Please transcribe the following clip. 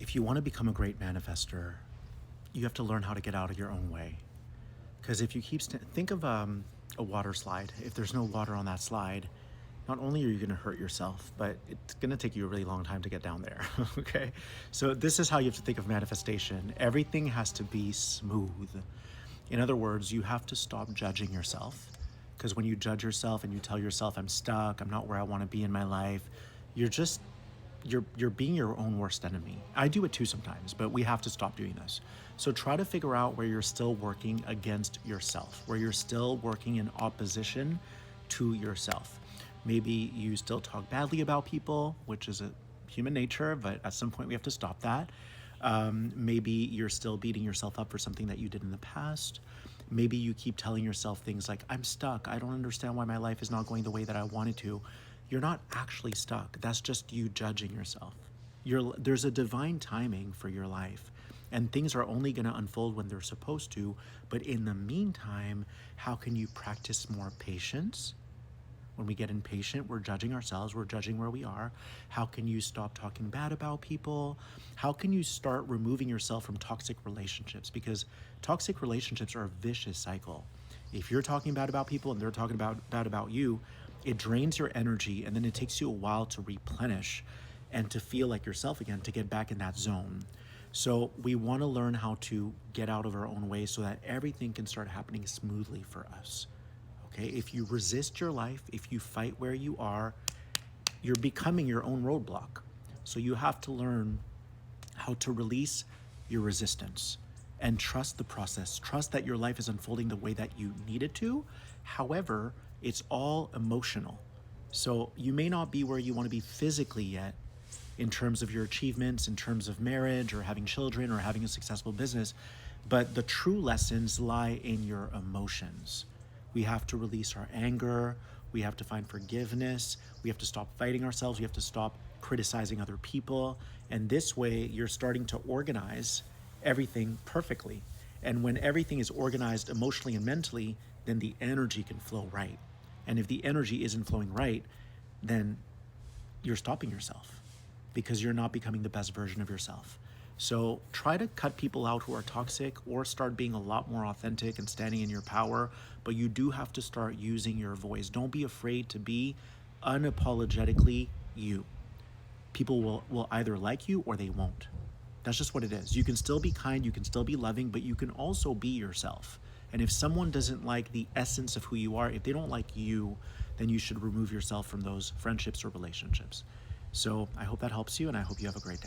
If you want to become a great manifester, you have to learn how to get out of your own way. Because if you keep, think of a water slide. If there's no water on that slide, not only are you going to hurt yourself, but it's going to take you a really long time to get down there. Okay. So this is how you have to think of manifestation. Everything has to be smooth. In other words, you have to stop judging yourself. Because when you judge yourself and you tell yourself, I'm stuck, I'm not where I want to be in my life, you're just you're being your own worst enemy. I do it too sometimes, but we have to stop doing this. So try to figure out where you're still working against yourself, where you're still working in opposition to yourself. Maybe you still talk badly about people, which is a human nature, but at some point we have to stop that. Maybe you're still beating yourself up for something that you did in the past. Maybe you keep telling yourself things like, I'm stuck. I don't understand why my life is not going the way that I wanted to. You're not actually stuck. That's just you judging yourself. There's a divine timing for your life, and things are only going to unfold when they're supposed to. But in the meantime, how can you practice more patience? When we get impatient, we're judging ourselves, we're judging where we are. How can you stop talking bad about people? How can you start removing yourself from toxic relationships? Because toxic relationships are a vicious cycle. If you're talking bad about people and they're talking bad about you, it drains your energy, and then it takes you a while to replenish and to feel like yourself again, to get back in that zone. So we want to learn how to get out of our own way so that everything can start happening smoothly for us. Okay, if you resist your life, if you fight where you are, you're becoming your own roadblock. So you have to learn how to release your resistance and trust the process. Trust that your life is unfolding the way that you need it to. However, it's all emotional. So you may not be where you want to be physically yet in terms of your achievements, in terms of marriage or having children or having a successful business, but the true lessons lie in your emotions. We have to release our anger. We have to find forgiveness. We have to stop fighting ourselves. We have to stop criticizing other people. And this way, you're starting to organize everything perfectly. And when everything is organized emotionally and mentally, then the energy can flow right. And if the energy isn't flowing right, then you're stopping yourself because you're not becoming the best version of yourself. So try to cut people out who are toxic, or start being a lot more authentic and standing in your power. But you do have to start using your voice. Don't be afraid to be unapologetically you. People will either like you or they won't. That's just what it is. You can still be kind, you can still be loving, but you can also be yourself. And if someone doesn't like the essence of who you are, if they don't like you, then you should remove yourself from those friendships or relationships. So I hope that helps you, and I hope you have a great day.